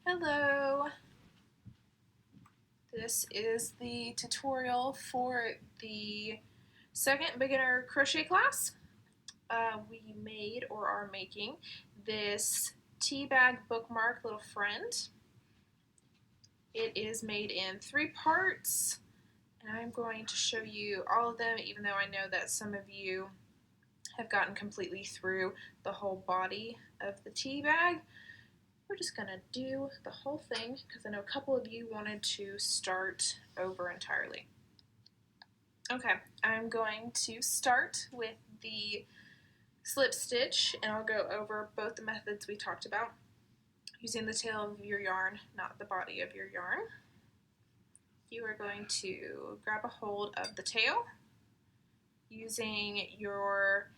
Hello! This is the tutorial for the second beginner crochet class. We made or are making this tea bag bookmark little friend. It is made in 3 parts and I'm going to show you all of them, even though I know that some of you have gotten completely through the whole body of the tea bag. We're just going to do the whole thing because I know a couple of you wanted to start over entirely. Okay, I'm going to start with the slip stitch and I'll go over both the methods we talked about using the tail of your yarn, not the body of your yarn. You are going to grab a hold of the tail using your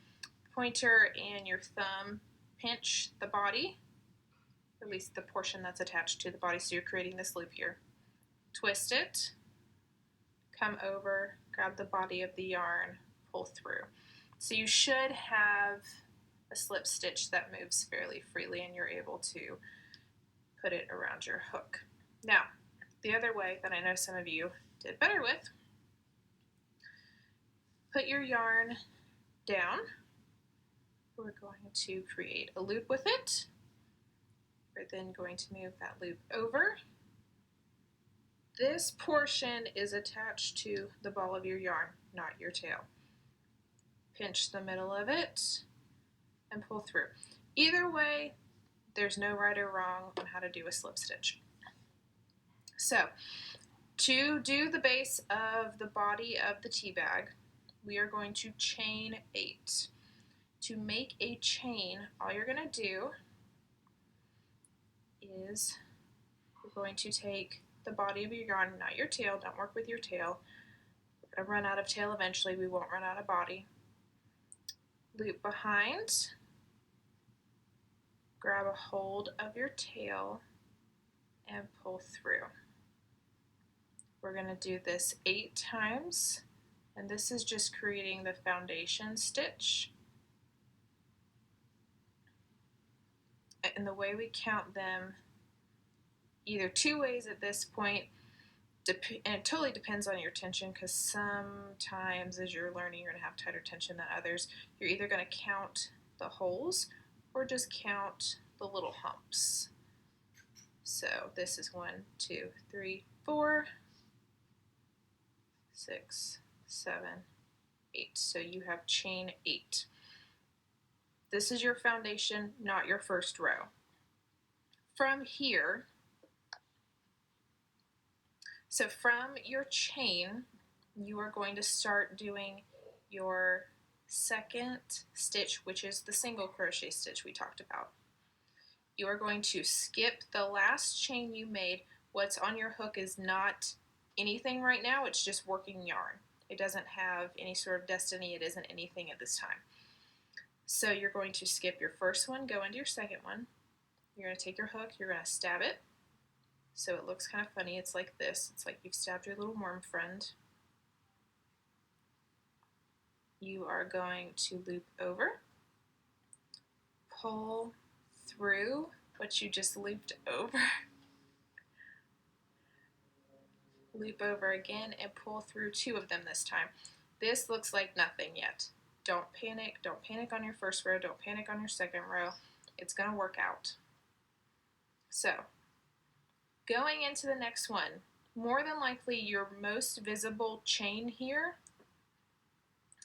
pointer and your thumb, pinch the body, at least the portion that's attached to the body, so you're creating this loop here. Twist it, come over, grab the body of the yarn, pull through. So you should have a slip stitch that moves fairly freely and you're able to put it around your hook. Now, the other way that I know some of you did better with, put your yarn down. We're going to create a loop with it. We're then going to move that loop over. This portion is attached to the ball of your yarn, not your tail. Pinch the middle of it and pull through. Either way, there's no right or wrong on how to do a slip stitch. So, to do the base of the body of the tea bag, we are going to chain 8. To make a chain, all you're going to do is you're going to take the body of your yarn, not your tail, don't work with your tail. We're going to run out of tail eventually, we won't run out of body. Loop behind, grab a hold of your tail, and pull through. We're going to do this 8 times, and this is just creating the foundation stitch. And the way we count them, either 2 ways at this point, and it totally depends on your tension, because sometimes as you're learning you're going to have tighter tension than others. You're either going to count the holes or just count the little humps. So this is 1, 2, 3, 4, 6, 7, 8. So you have chain 8. This is your foundation, not your first row. From here, so from your chain, you are going to start doing your second stitch, which is the single crochet stitch we talked about. You are going to skip the last chain you made. What's on your hook is not anything right now, it's just working yarn. It doesn't have any sort of destiny, it isn't anything at this time. So you're going to skip your first one, go into your second one. You're going to take your hook, you're going to stab it. So it looks kind of funny, it's like this. It's like you've stabbed your little worm friend. You are going to loop over, pull through what you just looped over, loop over again, and pull through 2 of them this time. This looks like nothing yet. Don't panic on your first row, don't panic on your second row. It's going to work out. So, going into the next one, more than likely your most visible chain here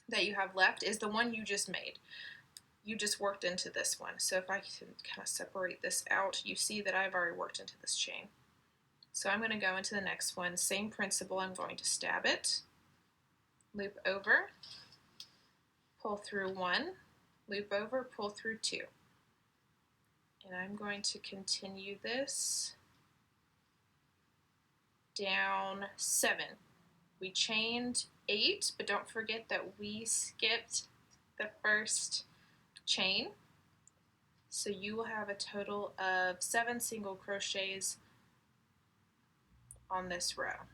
that you have left is the one you just made. You just worked into this one. So if I can kind of separate this out, you see that I've already worked into this chain. So I'm going to go into the next one. Same principle, I'm going to stab it, loop over, pull through 1, loop over, pull through 2. And I'm going to continue this down 7. We chained 8, but don't forget that we skipped the first chain. So you will have a total of 7 single crochets on this row.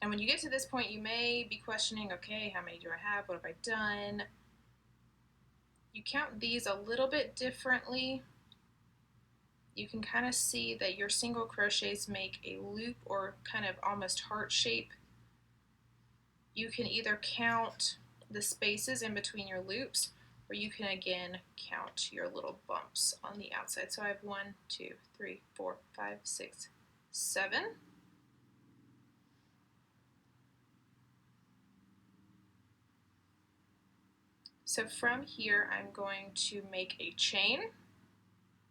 And when you get to this point, you may be questioning, okay, how many do I have? What have I done? You count these a little bit differently. You can kind of see that your single crochets make a loop or kind of almost heart shape. You can either count the spaces in between your loops, or you can again count your little bumps on the outside. So I have 1, 2, 3, 4, 5, 6, 7. So from here, I'm going to make a chain.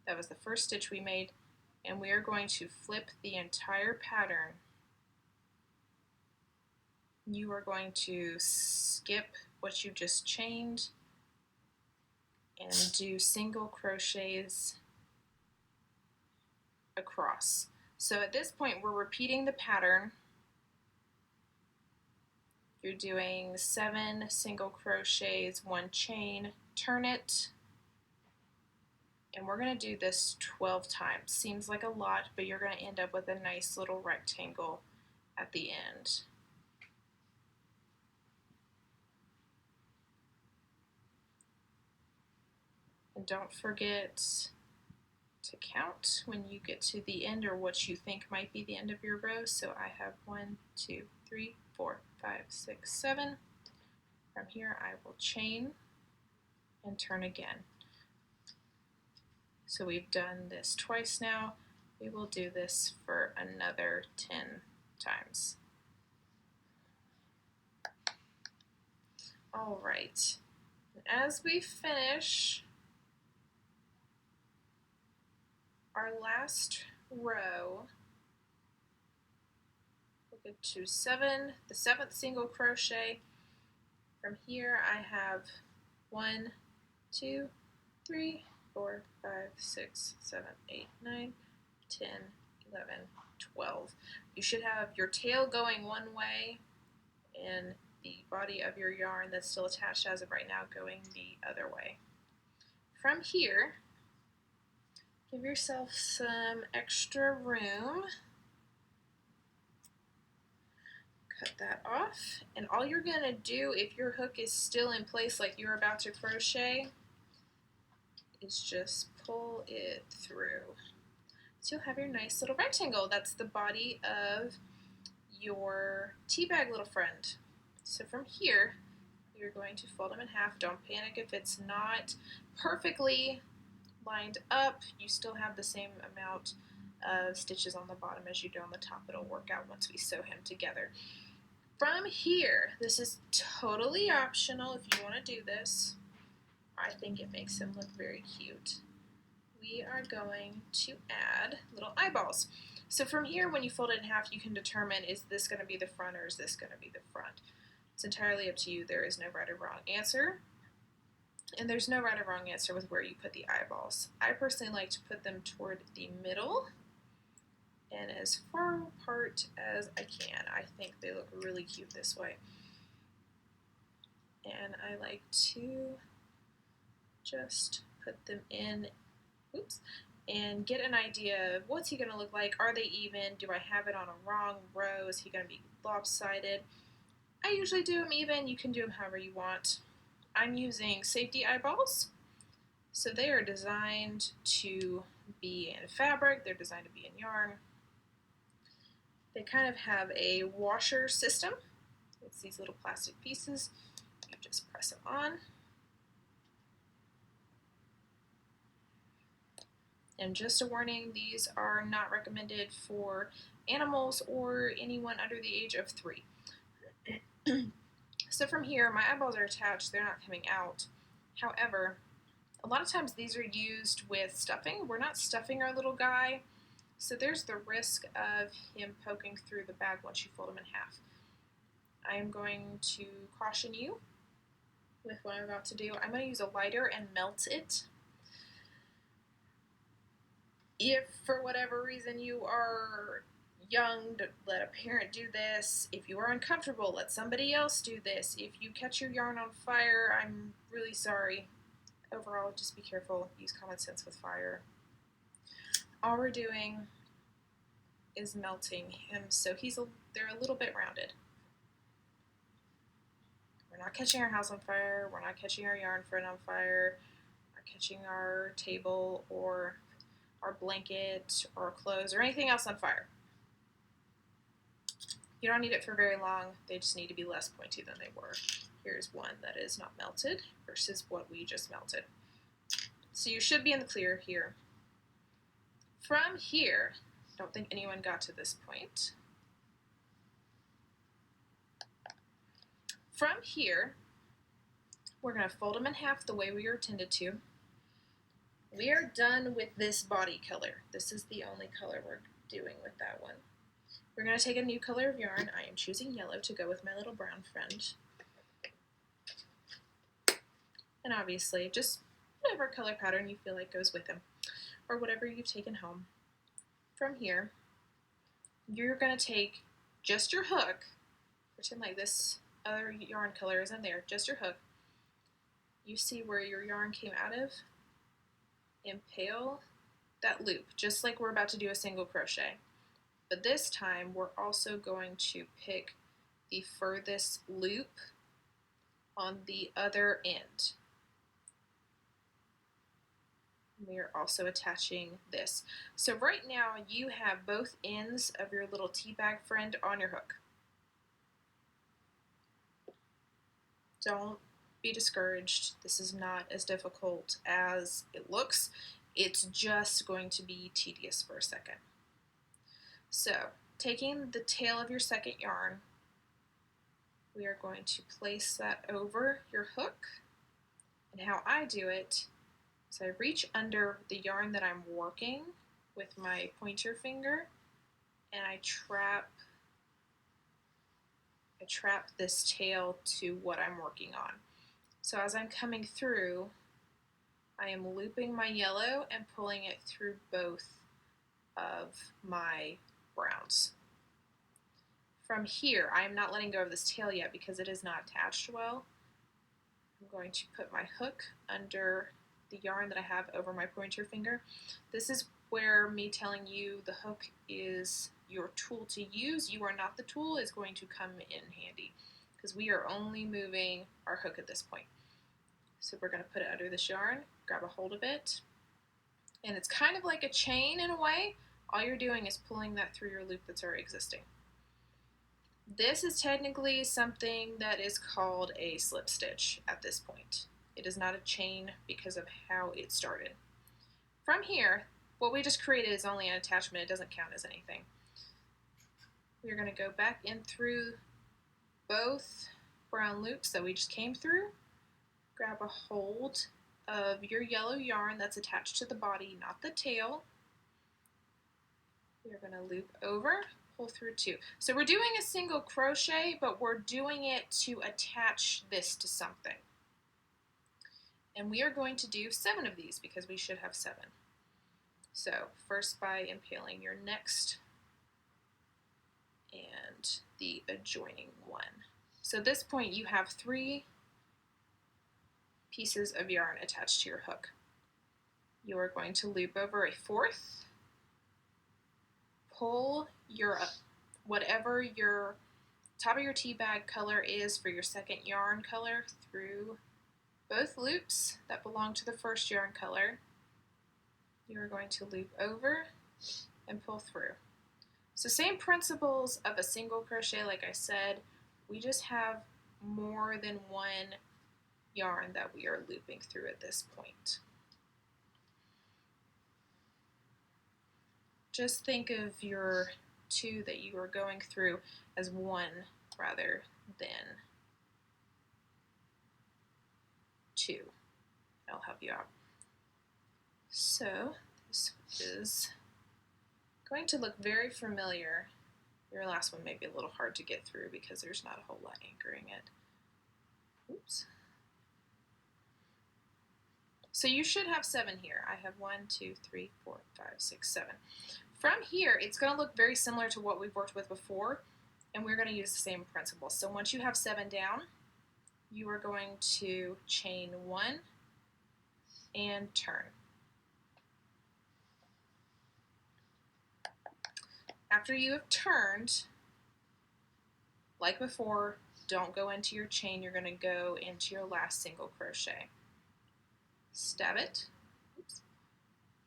That was the first stitch we made, and we are going to flip the entire pattern. You are going to skip what you just chained and do single crochets across. So at this point, we're repeating the pattern. You're doing 7 single crochets, 1 chain, turn it, and we're going to do this 12 times. Seems like a lot, but you're going to end up with a nice little rectangle at the end. And don't forget to count when you get to the end, or what you think might be the end of your row. So I have 1, 2, 3, 4, 5, 6, 7. From here I will chain and turn again. So we've done this twice now. We will do this for another 10 times. All right, as we finish our last row, we'll get to the 7th single crochet. From here I have 1, 2, 3, 4, 5, 6, 7, 8, 9, 10, 11, 12. You should have your tail going one way and the body of your yarn that's still attached as of right now going the other way. From here, give yourself some extra room. Cut that off, and all you're going to do if your hook is still in place like you're about to crochet is just pull it through. So you'll have your nice little rectangle. That's the body of your tea bag little friend. So from here, you're going to fold them in half. Don't panic if it's not perfectly lined up. You still have the same amount of stitches on the bottom as you do on the top. It'll work out once we sew him together. From here, this is totally optional if you want to do this. I think it makes him look very cute. We are going to add little eyeballs. So from here, when you fold it in half, you can determine, is this going to be the front or is this going to be the front? It's entirely up to you. There is no right or wrong answer. And there's no right or wrong answer with where you put the eyeballs. I personally like to put them toward the middle and as far apart as I can. I think they look really cute this way. And I like to just put them in, and get an idea of what's he going to look like. Are they even? Do I have it on a wrong row? Is he going to be lopsided? I usually do them even. You can do them however you want. I'm using safety eyeballs. So they are designed to be in fabric. They're designed to be in yarn. They kind of have a washer system. It's these little plastic pieces. You just press them on. And just a warning, these are not recommended for animals or anyone under the age of 3. So from here, my eyeballs are attached. They're not coming out. However, a lot of times these are used with stuffing. We're not stuffing our little guy, so there's the risk of him poking through the bag once you fold him in half. I am going to caution you with what I'm about to do. I'm going to use a lighter and melt it. If for whatever reason you are young, let a parent do this. If you are uncomfortable, let somebody else do this. If you catch your yarn on fire, I'm really sorry. Overall, just be careful. Use common sense with fire. All we're doing is melting him, so they're a little bit rounded. We're not catching our house on fire, we're not catching our yarn friend on fire, we're not catching our table or our blanket or our clothes or anything else on fire. You don't need it for very long, they just need to be less pointy than they were. Here's one that is not melted versus what we just melted. So you should be in the clear here. From here, I don't think anyone got to this point. From here, we're going to fold them in half the way we were intended to. We are done with this body color. This is the only color we're doing with that one. We're going to take a new color of yarn. I am choosing yellow to go with my little brown friend. And obviously, just whatever color pattern you feel like goes with them, or whatever you've taken home. From here, you're going to take just your hook, pretend like this other yarn color is in there, just your hook. You see where your yarn came out of? Impale that loop, just like we're about to do a single crochet. But this time, we're also going to pick the furthest loop on the other end. We are also attaching this. So right now you have both ends of your little tea bag friend on your hook. Don't be discouraged. This is not as difficult as it looks. It's just going to be tedious for a second. So taking the tail of your second yarn, we are going to place that over your hook. And how I do it, so I reach under the yarn that I'm working with my pointer finger and I trap this tail to what I'm working on. So as I'm coming through, I am looping my yellow and pulling it through both of my browns. From here, I am not letting go of this tail yet because it is not attached well. I'm going to put my hook under the yarn that I have over my pointer finger. This is where me telling you the hook is your tool to use, you are not the tool, is going to come in handy because we are only moving our hook at this point. So we're going to put it under this yarn, grab a hold of it, and it's kind of like a chain in a way. All you're doing is pulling that through your loop that's already existing. This is technically something that is called a slip stitch at this point. It is not a chain because of how it started. From here, what we just created is only an attachment. It doesn't count as anything. We're going to go back in through both brown loops that we just came through. Grab a hold of your yellow yarn that's attached to the body, not the tail. We're going to loop over, pull through two. So we're doing a single crochet, but we're doing it to attach this to something. And we are going to do 7 of these because we should have 7. So first by impaling your next and the adjoining one. So at this point you have 3 pieces of yarn attached to your hook. You are going to loop over a 4th, pull your whatever your top of your tea bag color is for your second yarn color through both loops that belong to the first yarn color. You are going to loop over and pull through. So same principles of a single crochet, like I said, we just have more than one yarn that we are looping through at this point. Just think of your 2 that you are going through as 1 rather than 2. That'll help you out. So this is going to look very familiar. Your last one may be a little hard to get through because there's not a whole lot anchoring it. Oops. So you should have 7 here. I have 1, 2, 3, 4, 5, 6, 7. From here, it's going to look very similar to what we've worked with before, and we're going to use the same principle. So once you have 7 down, you are going to chain 1 and turn. After you have turned, like before, don't go into your chain. You're going to go into your last single crochet. Stab it, oops,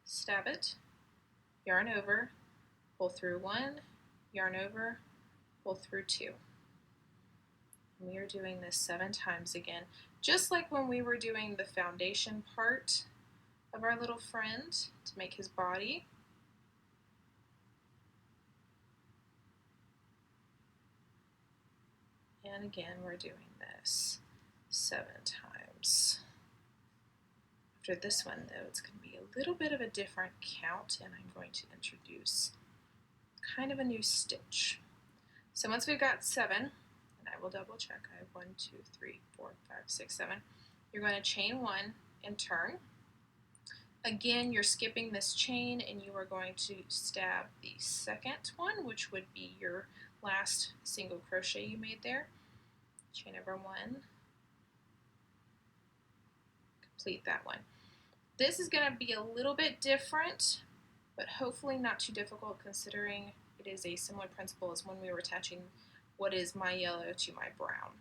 stab it, yarn over, pull through 1, yarn over, pull through 2. We are doing this 7 times again, just like when we were doing the foundation part of our little friend to make his body. And again, we're doing this 7 times. After this one, though, it's going to be a little bit of a different count, and I'm going to introduce kind of a new stitch. So once we've got 7, and I will double check, I have 1, 2, 3, 4, 5, 6, 7. You're going to chain 1 and turn. Again, you're skipping this chain, and you are going to stab the second one, which would be your last single crochet you made there. Chain over 1, complete that one. This is going to be a little bit different, but hopefully not too difficult considering it is a similar principle as when we were attaching what is my yellow to my brown.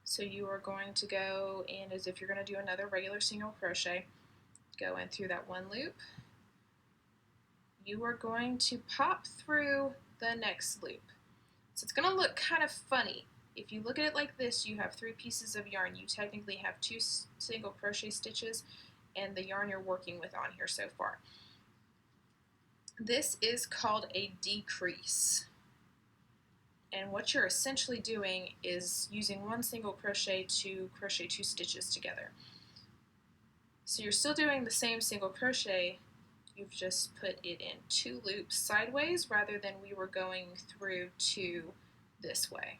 So you are going to go in as if you're going to do another regular single crochet, go in through that 1 loop. You are going to pop through the next loop. So it's going to look kind of funny. If you look at it like this, you have 3 pieces of yarn. You technically have 2 single crochet stitches and the yarn you're working with on here so far. This is called a decrease. And what you're essentially doing is using 1 single crochet to crochet 2 stitches together. So you're still doing the same single crochet, you've just put it in 2 loops sideways rather than we were going through 2 this way.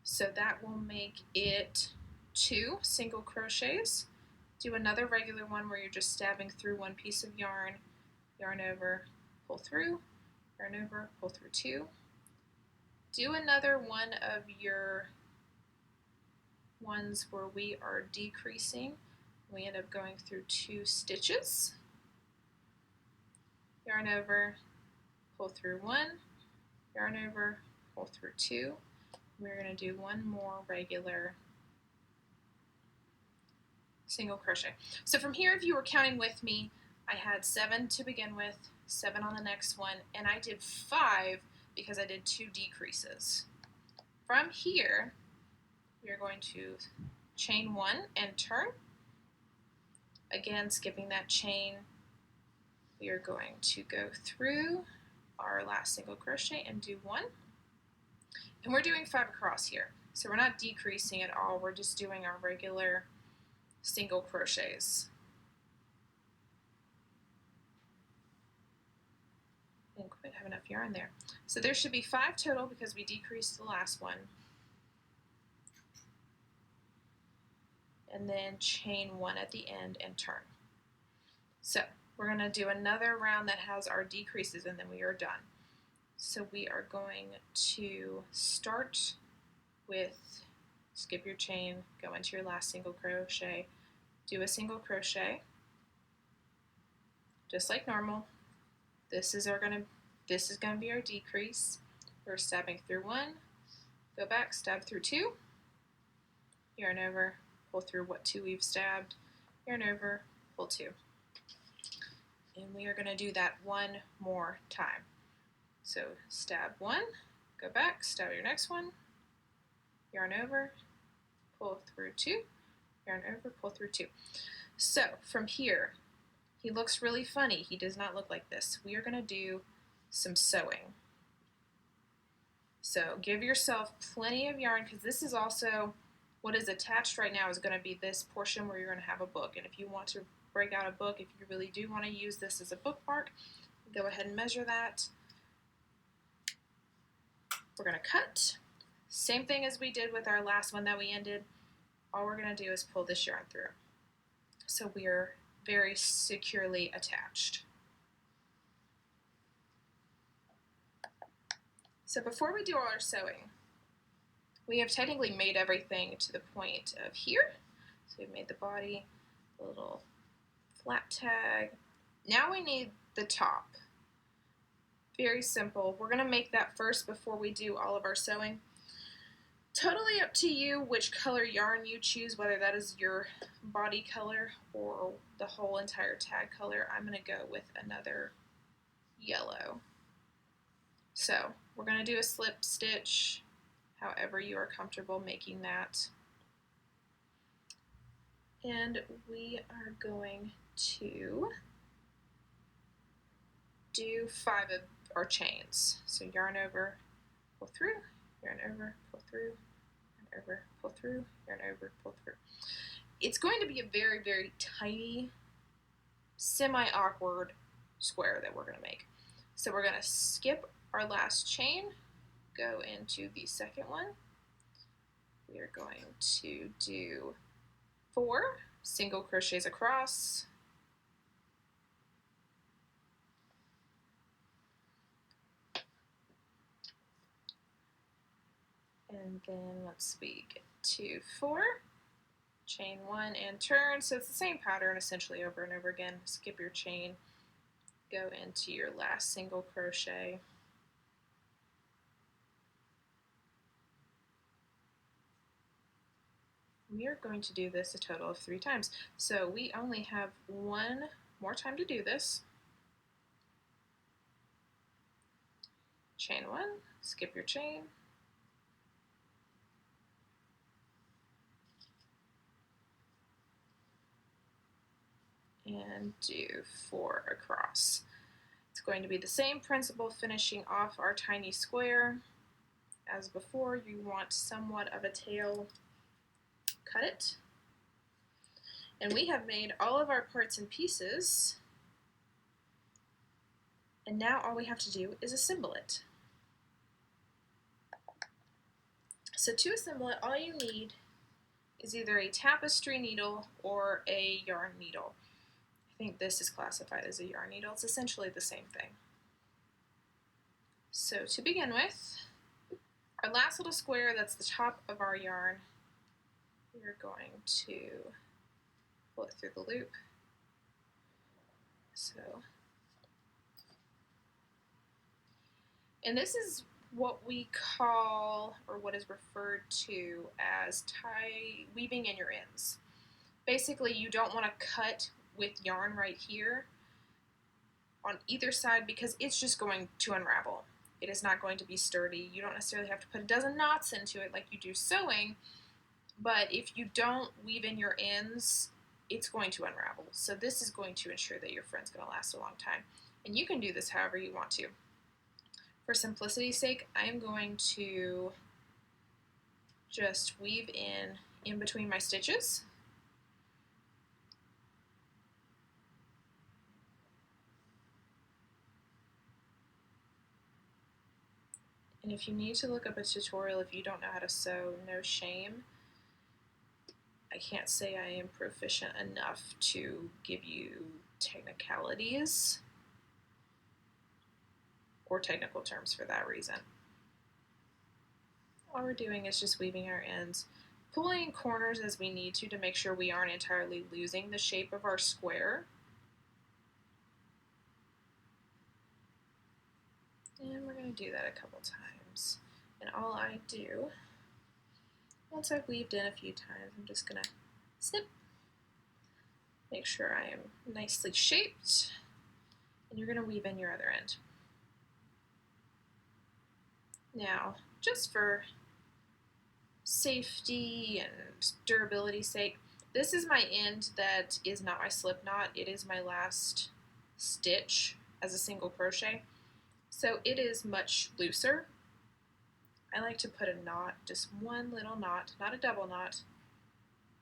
So that will make it 2 single crochets. Do another regular one where you're just stabbing through 1 piece of yarn, yarn over, pull through, yarn over, pull through 2. Do another one of your ones where we are decreasing. We end up going through 2 stitches, yarn over, pull through 1, yarn over, pull through 2. We're going to do 1 more regular single crochet. So from here, if you were counting with me, I had 7 to begin with, 7 on the next one, and I did 5 because I did 2 decreases. From here, we are going to chain 1 and turn. Again, skipping that chain, we are going to go through our last single crochet and do 1. And we're doing 5 across here. So we're not decreasing at all, we're just doing our regular single crochets. Didn't quite have enough yarn there. So there should be 5 total because we decreased the last one. And then chain 1 at the end and turn. So we're going to do another round that has our decreases and then we are done. So we are going to start with, skip your chain, go into your last single crochet, do a single crochet, just like normal. This is going to be our decrease. We're stabbing through 1, go back, stab through 2, yarn over, pull through what 2 we've stabbed, yarn over, pull 2. And we are going to do that 1 more time. So stab 1, go back, stab your next one, yarn over, pull through 2, yarn over, pull through 2. So from here, he looks really funny. He does not look like this. We are going to do some sewing. So give yourself plenty of yarn because this is also what is attached right now is going to be this portion where you're going to have a book. And if you want to break out a book, if you really do want to use this as a bookmark, go ahead and measure that. We're going to cut. Same thing as we did with our last one that we ended. All we're going to do is pull this yarn through. So we are very securely attached. So before we do all our sewing, we have technically made everything to the point of here. So we've made the body, the little flat tag. Now we need the top. Very simple. We're going to make that first before we do all of our sewing. Totally up to you which color yarn you choose, whether that is your body color or the whole entire tag color. I'm going to go with another yellow. So we're going to do a slip stitch, however you are comfortable making that. And we are going to do 5 of our chains. So yarn over, pull through, yarn over, pull through, yarn over, pull through, yarn over, pull through. It's going to be a very, very tiny, semi-awkward square that we're going to make. So we're going to skip our last chain, go into the second one. We are going to do 4 single crochets across, and then once we get to 4, chain 1 and turn. So it's the same pattern essentially over and over again. Skip your chain, go into your last single crochet, we are going to do this a total of 3 times. So we only have 1 more time to do this. Chain 1, skip your chain, and do 4 across. It's going to be the same principle, finishing off our tiny square. As before, you want somewhat of a tail, cut it. And we have made all of our parts and pieces, and now all we have to do is assemble it. So to assemble it, all you need is either a tapestry needle or a yarn needle. I think this is classified as a yarn needle. It's essentially the same thing. So to begin with, our last little square that's the top of our yarn, we're going to pull it through the loop. So, and this is what we call, or what is referred to as weaving in your ends. Basically, you don't want to cut with yarn right here on either side because it's just going to unravel. It is not going to be sturdy. You don't necessarily have to put a dozen knots into it like you do sewing, but if you don't weave in your ends, it's going to unravel. So this is going to ensure that your friend's going to last a long time. And you can do this however you want to. For simplicity's sake, I am going to just weave in between my stitches. And if you need to look up a tutorial if you don't know how to sew, no shame. I can't say I am proficient enough to give you technicalities or technical terms for that reason. All we're doing is just weaving our ends, pulling corners as we need to make sure we aren't entirely losing the shape of our square. And we're going to do that a couple times. And all I do, once I've weaved in a few times, I'm just going to snip, make sure I am nicely shaped, and you're going to weave in your other end. Now, just for safety and durability's sake, this is my end that is not my slip knot. It is my last stitch as a single crochet. So it is much looser. I like to put a knot, just one little knot, not a double knot,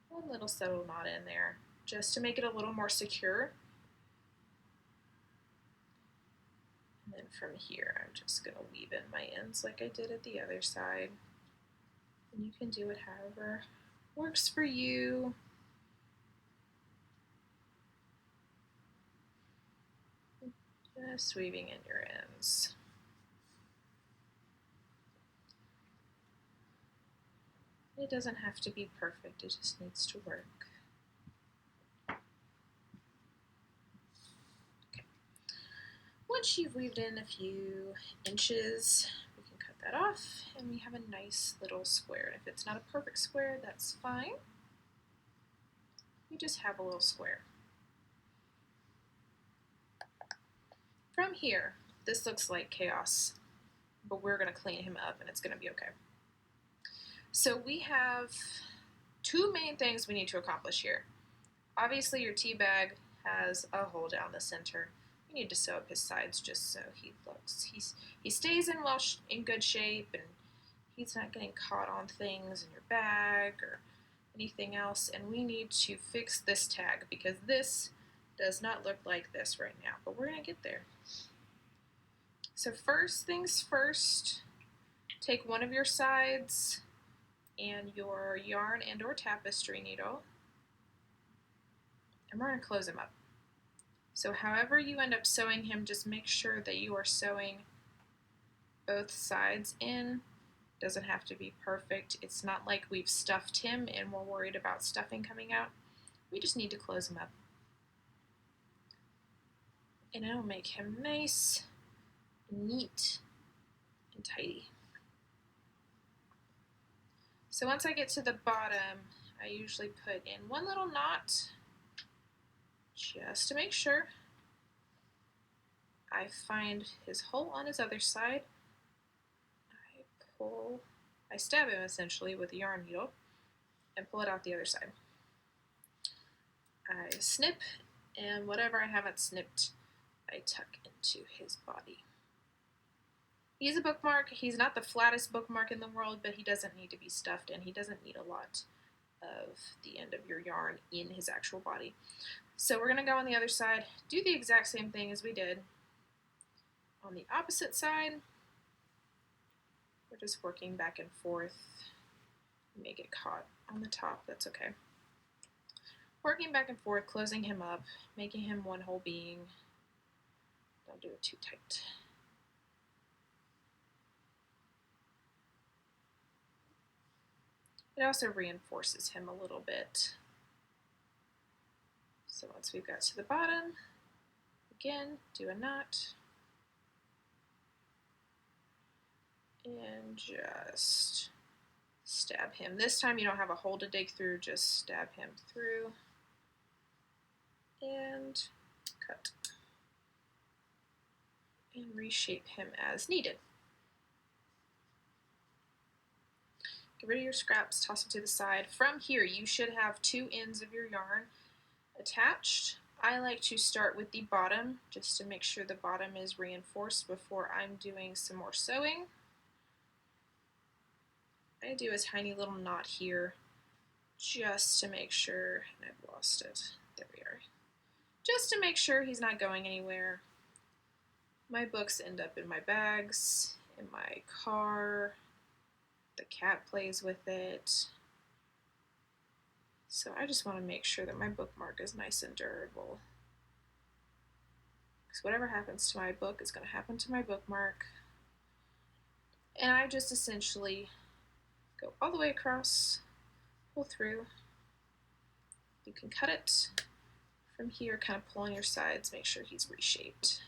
one little subtle knot in there, just to make it a little more secure. And then from here, I'm just going to weave in my ends like I did at the other side. And you can do it however works for you. Just weaving in your ends. It doesn't have to be perfect, it just needs to work. once you've weaved in a few inches, we can cut that off and we have a nice little square. If it's not a perfect square, that's fine. We just have a little square. From here, this looks like chaos, but we're going to clean him up and it's going to be okay. So we have two main things we need to accomplish here. Obviously your tea bag has a hole down the center. We need to sew up his sides just so he stays in good shape and he's not getting caught on things in your bag or anything else. And we need to fix this tag because this does not look like this right now, but we're going to get there. So first things first, take one of your sides and your yarn and or tapestry needle, and we're going to close him up. So however you end up sewing him, just make sure that you are sewing both sides in. Doesn't have to be perfect. It's not like we've stuffed him and we're worried about stuffing coming out. We just need to close him up. And it'll make him nice, neat, and tidy. So once I get to the bottom, I usually put in one little knot just to make sure. I find his hole on his other side. I stab him essentially with a yarn needle and pull it out the other side. I snip, and whatever I haven't snipped, I tuck into his body. He's a bookmark. He's not the flattest bookmark in the world, but he doesn't need to be stuffed, and he doesn't need a lot of the end of your yarn in his actual body. So we're going to go on the other side, do the exact same thing as we did. On the opposite side, we're just working back and forth. You may get caught on the top, that's okay. Working back and forth, closing him up, making him one whole being. Don't do it too tight. It also reinforces him a little bit. So once we've got to the bottom, again, do a knot. And just stab him. This time you don't have a hole to dig through, just stab him through. And cut. And reshape him as needed. Get rid of your scraps, toss them to the side. From here, you should have two ends of your yarn attached. I like to start with the bottom, just to make sure the bottom is reinforced before I'm doing some more sewing. I do a tiny little knot here, just to make sure, and I've lost it, there we are. Just to make sure he's not going anywhere. My books end up in my bags, in my car. The cat plays with it. So I just want to make sure that my bookmark is nice and durable. Because whatever happens to my book is going to happen to my bookmark. And I just essentially go all the way across, pull through. You can cut it from here, kind of pull on your sides, make sure he's reshaped.